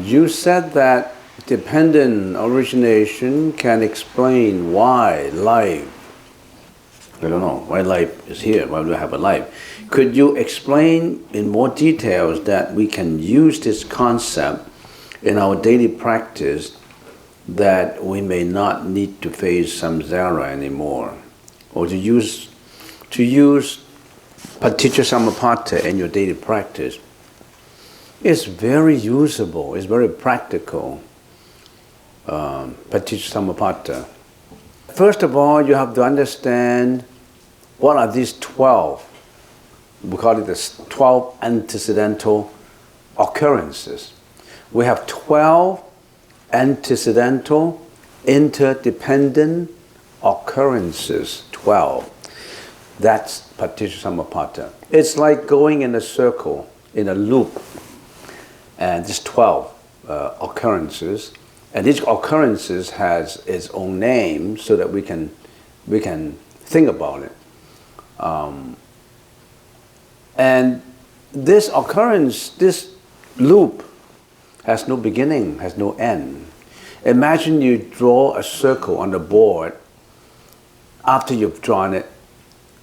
You said that dependent origination can explain why life, I don't know, why life is here, why we have a life. Could you explain in more details that we can use this concept in our daily practice that we may not need to face samsara anymore? Or to use participator in your daily practice? It's very usable, it's very practical. Participator. First of all, you have to understand what are these 12, we call it the 12 antecedental occurrences. We have 12 antecedental interdependent occurrences, 12. That's participator. It's like going in a circle, in a loop, and there's 12 occurrences. And each occurrences has its own name so that we can think about it. And this occurrence, this loop, has no beginning, has no end. Imagine you draw a circle on the board. After you've drawn it,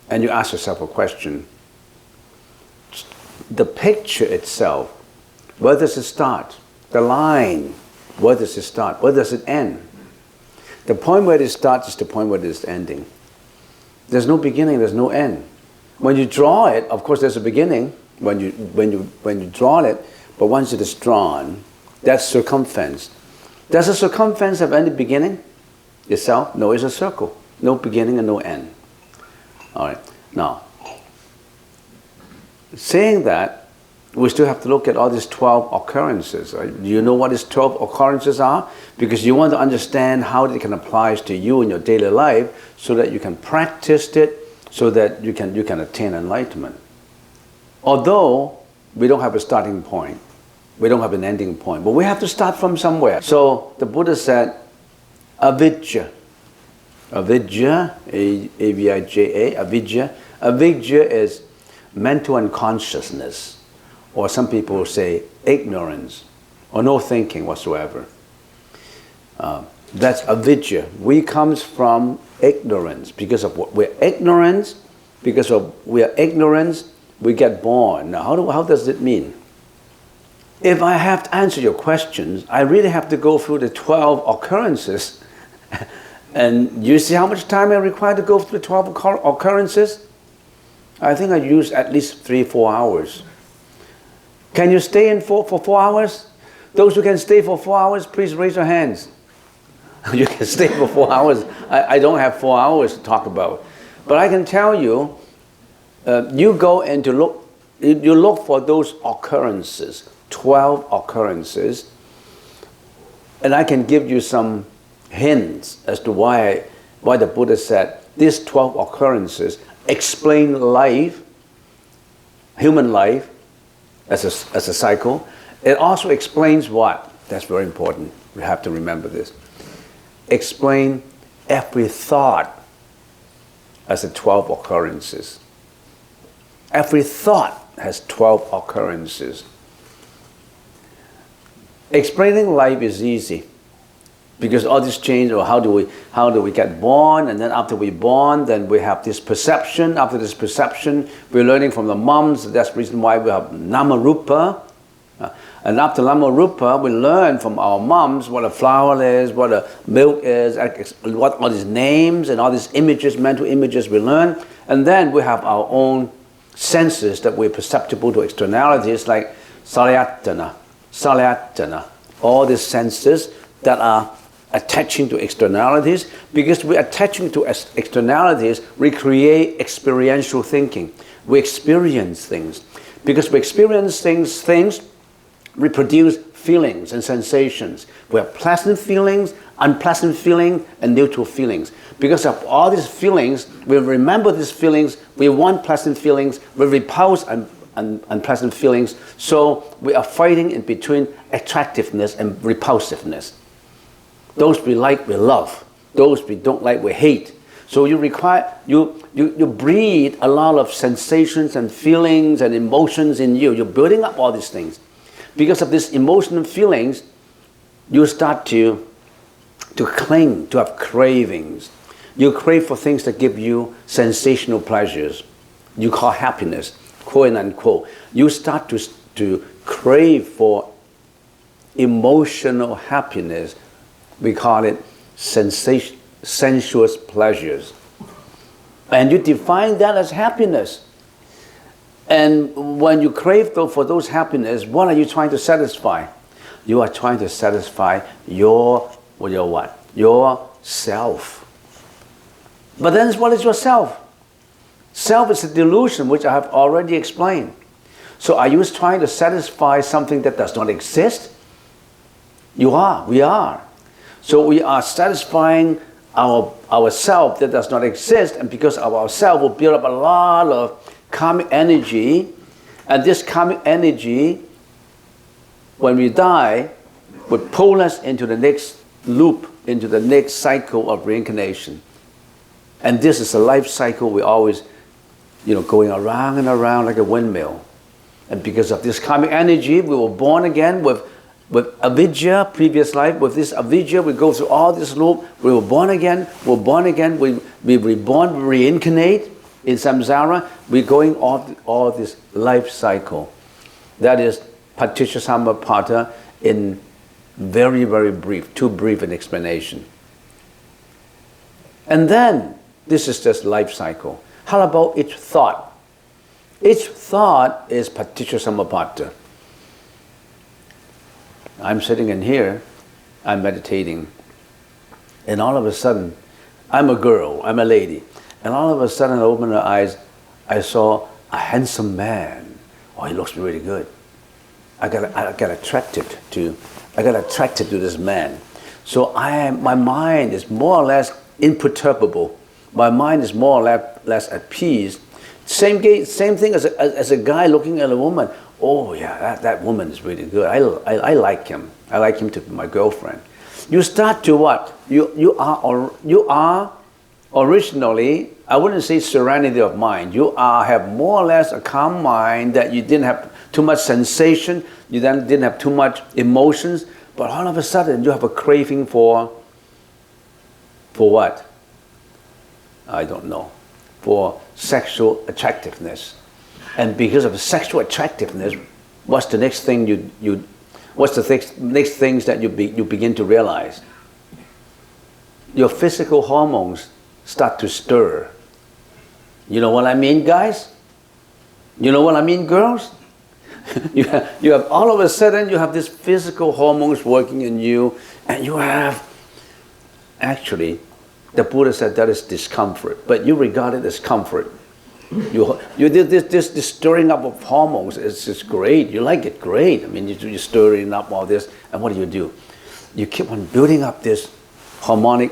and you ask yourself a question. The picture itself, where does it start? The line, where does it start? Where does it end? The point where it starts is the point where it is ending. There's no beginning, there's no end. When you draw it, of course there's a beginning when you draw it, but once it is drawn, that's circumference. Does a circumference have any beginning itself? No, it's a circle. No beginning and no end. All right. Now, saying that, we still have to look at all these 12 occurrences. Right? Do you know what these 12 occurrences are? Because you want to understand how they can apply to you in your daily life so that you can practice it, so that you can attain enlightenment. Although we don't have a starting point, we don't have an ending point, but we have to start from somewhere. So the Buddha said, avidya. Avidya, A-V-I-J-A, avidya. Avidya is mental unconsciousness. Or some people say ignorance, or no thinking whatsoever. That's avidya. We comes from ignorance. Because of what we're ignorant, because of we are ignorant, we get born. Now, how does it mean? If I have to answer your questions, I really have to go through the 12 occurrences. And you see how much time I require to go through the 12 occurrences? I think I use at least 3-4 hours. Can you stay in for 4 hours? Those who can stay for 4 hours, please raise your hands. You can stay for 4 hours. I don't have 4 hours to talk about. But I can tell you, you go and you look for those occurrences, 12 occurrences, and I can give you some hints as to why the Buddha said these 12 occurrences explain life, human life, as a cycle. It also explains what? That's very important. We have to remember this. Explain every thought as the 12 occurrences. Every thought has 12 occurrences. Explaining life is easy because all this change, or how do we get born, and then after we're born, then we have this perception. After this perception, we're learning from the moms. That's the reason why we have nama rupa. And after nama rupa, we learn from our moms what a flower is, what a milk is, what all these names and all these images, mental images we learn. And then we have our own senses that we're perceptible to externalities, like salayatana, all these senses that are attaching to externalities. Because we're attaching to externalities, we create experiential thinking. We experience things. Because we experience things we produce feelings and sensations. We have pleasant feelings, unpleasant feelings, and neutral feelings. Because of all these feelings, we remember these feelings, we want pleasant feelings, we repulse unpleasant feelings. So we are fighting in between attractiveness and repulsiveness. Those we like, we love. Those we don't like, we hate. So you breed a lot of sensations and feelings and emotions in you. You're building up all these things. Because of these emotional feelings, you start to cling, to have cravings. You crave for things that give you sensational pleasures. You call happiness, quote unquote. You start to crave for emotional happiness. We call it sensuous pleasures. And you define that as happiness. And when you crave for those happiness, what are you trying to satisfy? You are trying to satisfy your what? Your self. But then what is your self? Self is a delusion, which I have already explained. So are you trying to satisfy something that does not exist? You are. We are. So we are satisfying our self that does not exist, and because of our self, we'll build up a lot of karmic energy, and this karmic energy, when we die, would pull us into the next loop, into the next cycle of reincarnation. And this is a life cycle we always, going around and around like a windmill. And because of this karmic energy, we were born again with avidya, previous life. With this avidya, we go through all this loop. We were born again, we reborn, reincarnate in samsara. We're going all this life cycle. That is participator in very, very brief, too brief an explanation. And then, this is just life cycle. How about each thought? Each thought is participator. I'm sitting in here, I'm meditating, and all of a sudden, I'm a girl, I'm a lady, and all of a sudden I opened my eyes, I saw a handsome man. Oh, he looks really good. I got attracted to this man. So my mind is more or less imperturbable. My mind is more or less at peace. Same thing as a guy looking at a woman. Oh yeah, that woman is really good. I like him. I like him to be my girlfriend. You start to what? You are originally, I wouldn't say serenity of mind. You have more or less a calm mind, that you didn't have too much sensation. You then didn't have too much emotions. But all of a sudden, you have a craving for what? I don't know. For sexual attractiveness. And because of sexual attractiveness, what's the next thing what's the next things that you begin to realize? Your physical hormones start to stir. You know what I mean, guys? You know what I mean, girls? you have all of a sudden you have these physical hormones working in you, and you have actually, the Buddha said that is discomfort, but you regard it as comfort. You did this stirring up of hormones. It's just great. You like it, great. I mean, you're stirring up all this, and what do? You keep on building up this harmonic,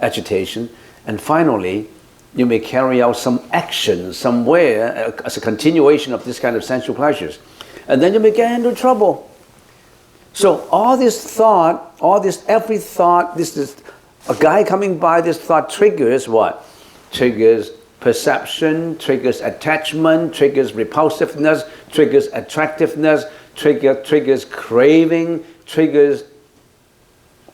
agitation, and finally, you may carry out some action somewhere as a continuation of this kind of sensual pleasures, and then you may get into trouble. So all this thought, every thought, this is a guy coming by. This thought triggers what? Triggers perception, triggers attachment, triggers repulsiveness, triggers attractiveness, triggers craving, triggers,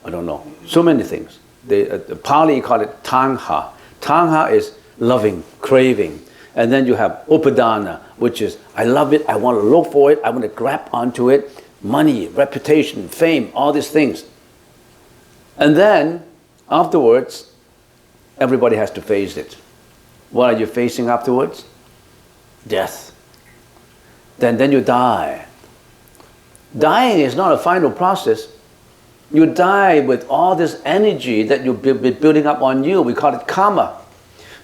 I don't know, so many things. The Pali call it tanha. Tanha is loving, craving. And then you have upadana, which is, I love it, I want to look for it, I want to grab onto it, money, reputation, fame, all these things. And then, afterwards, everybody has to face it. What are you facing afterwards? Death. Then you die. Dying is not a final process. You die with all this energy that you've been building up on you. We call it karma.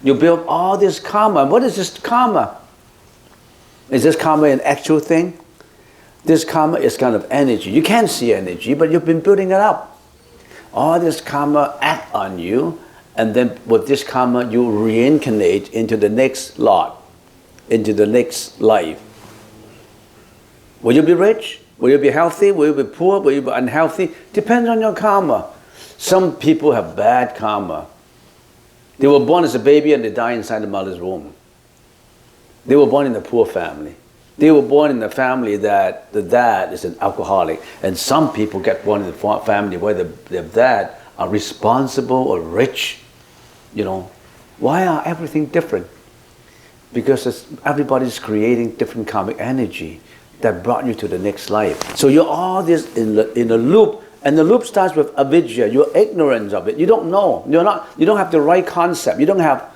You build all this karma. What is this karma? Is this karma an actual thing? This karma is kind of energy. You can't see energy, but you've been building it up. All this karma act on you, and then with this karma, you reincarnate into the next lot, into the next life. Will you be rich? Will you be healthy? Will you be poor? Will you be unhealthy? Depends on your karma. Some people have bad karma. They were born as a baby and they die inside the mother's womb. They were born in a poor family. They were born in a family that the dad is an alcoholic, and some people get born in a family where the dad are responsible or rich. You know, why are everything different? Because everybody's creating different karmic energy that brought you to the next life. So you're all this in a loop, and the loop starts with avidya. You're ignorant of it. You don't know. You don't have the right concept. You don't have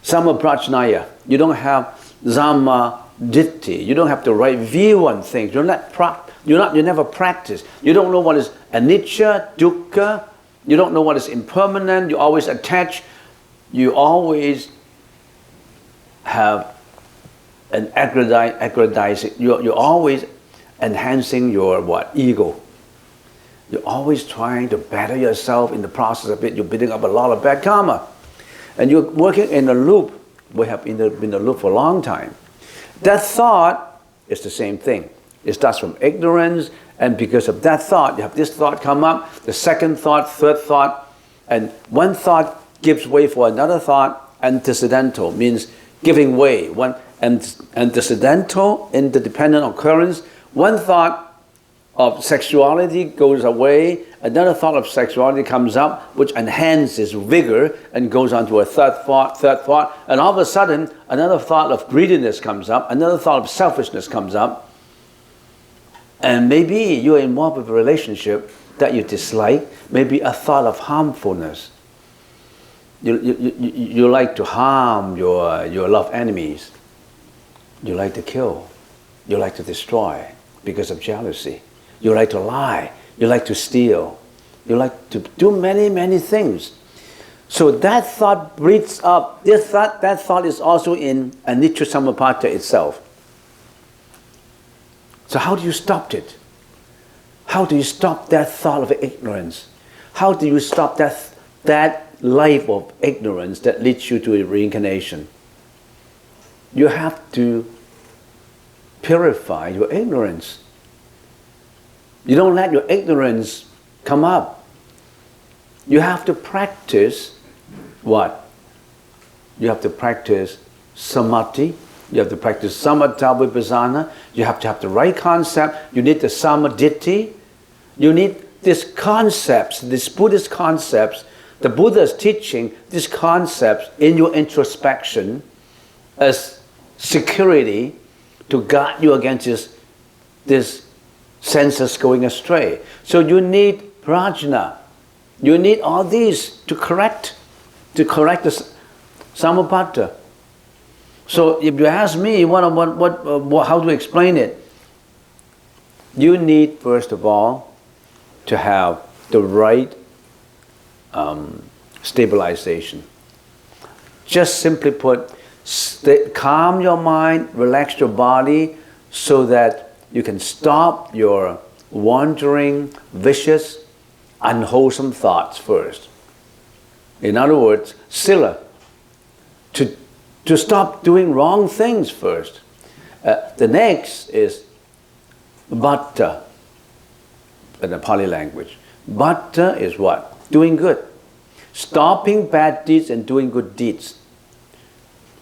samaprajnaya. You don't have Dhamma Ditti. You don't have the right view on things. You never practice. You don't know what is anicca, dukkha. You don't know what is impermanent. You always attach. You always have an aggrandizing. You're always enhancing your ego. You're always trying to better yourself in the process of it. You're building up a lot of bad karma, and you're working in a loop. We have been in a loop for a long time. That thought is the same thing. It starts from ignorance, and because of that thought, you have this thought come up, the second thought, third thought, and one thought gives way for another thought. Antecedental means giving way. One antecedental in the dependent occurrence. One thought of sexuality goes away, another thought of sexuality comes up, which enhances vigor and goes on to a third thought, and all of a sudden, another thought of greediness comes up, another thought of selfishness comes up, and maybe you're involved with a relationship that you dislike, maybe a thought of harmfulness. You like to harm your loved enemies. You like to kill. You like to destroy because of jealousy. You like to lie. You like to steal. You like to do many, many things. So that thought breeds up. That thought is also in anicca samapata itself. So how do you stop it? How do you stop that thought of ignorance? How do you stop that life of ignorance that leads you to a reincarnation? You have to purify your ignorance. You don't let your ignorance come up. You have to practice what? You have to practice samadhi. You have to practice samatha vipassana. You have to have the right concept. You need the samadhi. You need these concepts, these Buddhist concepts, the Buddha's teaching, these concepts in your introspection as security to guard you against this senses going astray. So you need prajna. You need all these to correct the samapata. So if you ask me how to explain it, you need first of all to have the right stabilization. Just simply put, calm your mind, relax your body so that you can stop your wandering, vicious, unwholesome thoughts first. In other words, sila, to stop doing wrong things first. The next is bhatta in the Pali language. Bhatta is what? Doing good. Stopping bad deeds and doing good deeds.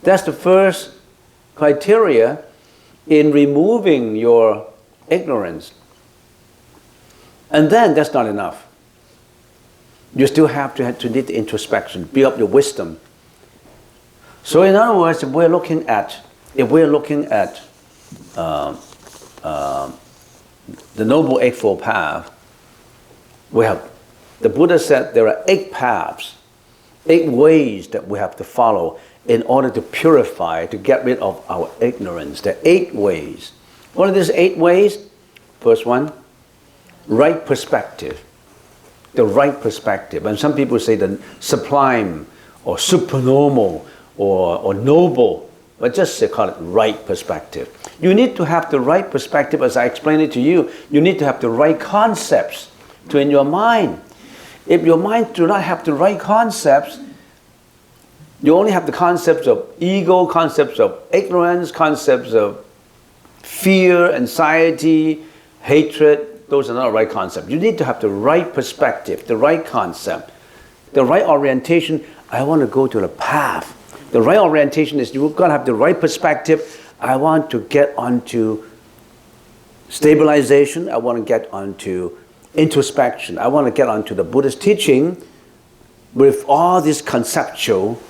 That's the first criteria in removing your ignorance. And then that's not enough. You still have to need the introspection, build up your wisdom. So in other words, if we're looking at the Noble Eightfold Path, we have, the Buddha said there are 8 paths, 8 ways that we have to follow in order to purify, to get rid of our ignorance. There are 8 ways. What are these 8 ways? First one, right perspective. The right perspective. And some people say the sublime or supernormal or noble, but just call it right perspective. You need to have the right perspective, as I explained it to you. You need to have the right concepts in your mind. If your mind do not have the right concepts, you only have the concepts of ego, concepts of ignorance, concepts of fear, anxiety, hatred. Those are not the right concepts. You need to have the right perspective, the right concept, the right orientation. I want to go to the path. The right orientation is you've got to have the right perspective. I want to get onto stabilization. I want to get onto introspection. I want to get onto the Buddhist teaching with all this conceptual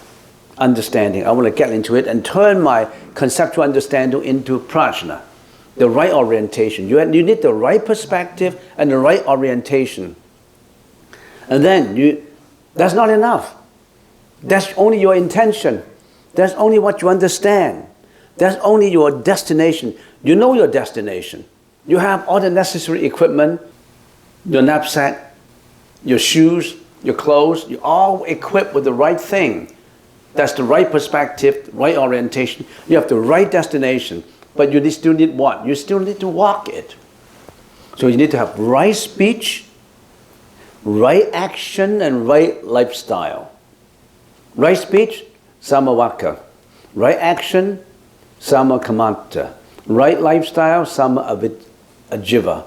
understanding. I want to get into it and turn my conceptual understanding into prajna, the right orientation. You need the right perspective and the right orientation. And then that's not enough. That's only your intention. That's only what you understand. That's only your destination. You know your destination. You have all the necessary equipment, your knapsack, your shoes, your clothes, you're all equipped with the right thing. That's the right perspective, right orientation. You have the right destination, but you still need what? You still need to walk it. So you need to have right speech, right action, and right lifestyle. Right speech, samavaka. Right action, samakamanta. Right lifestyle, ajiva.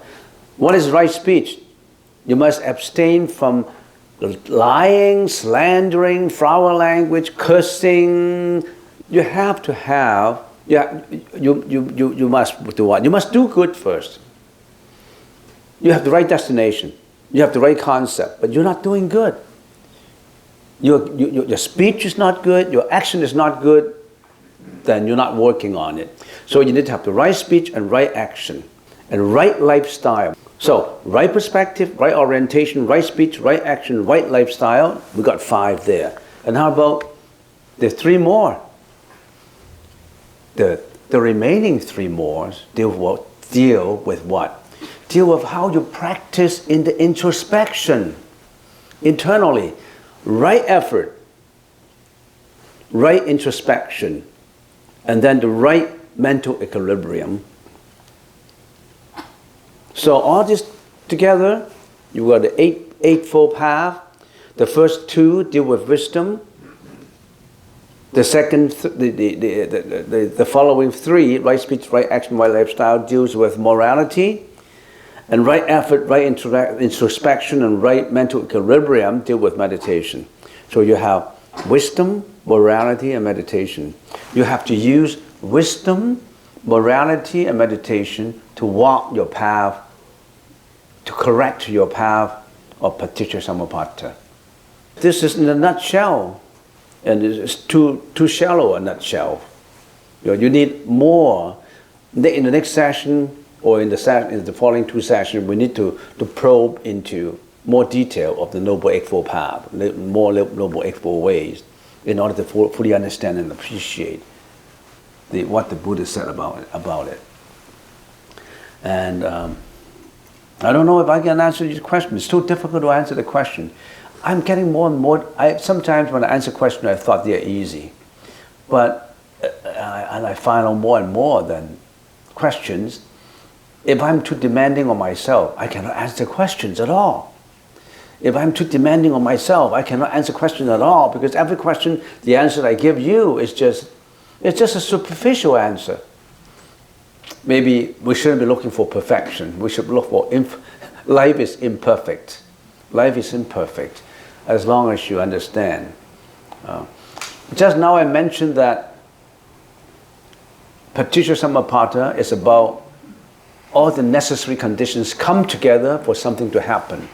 What is right speech? You must abstain from lying, slandering, foul language, cursing. You have to have, you must do what? You must do good first. You have the right destination. You have the right concept, but you're not doing good. Your speech is not good, your action is not good, then you're not working on it. So you need to have the right speech and right action and right lifestyle. So, right perspective, right orientation, right speech, right action, right lifestyle. We got 5 there. And how about the 3 more? The remaining 3 more deal with what? Deal with how you practice in the introspection, internally. Right effort, right introspection, and then the right mental equilibrium. So all this together, you got the eightfold path. The first 2 deal with wisdom. The second, the following 3, right speech, right action, right lifestyle, deals with morality. And right effort, right introspection, and right mental equilibrium deal with meditation. So you have wisdom, morality, and meditation. You have to use wisdom, morality, and meditation to walk your path, to correct your path of paticca. This is in a nutshell, and it's too shallow a nutshell. You need more. In the next session, or in the following 2 sessions, we need to probe into more detail of the Noble Eightfold Path, more Noble Eightfold Ways, in order to fully understand and appreciate what the Buddha said about it. And I don't know if I can answer your question. It's too difficult to answer the question. I'm getting more and more. Sometimes when I answer questions, I thought they're easy, but and I find out more and more than questions. If I'm too demanding on myself, I cannot answer questions at all. If I'm too demanding on myself, I cannot answer questions at all, because every question, the answer I give you is just a superficial answer. Maybe we shouldn't be looking for perfection. We should look for life is imperfect. Life is imperfect, as long as you understand. Just now I mentioned that paticca samuppada is about all the necessary conditions come together for something to happen.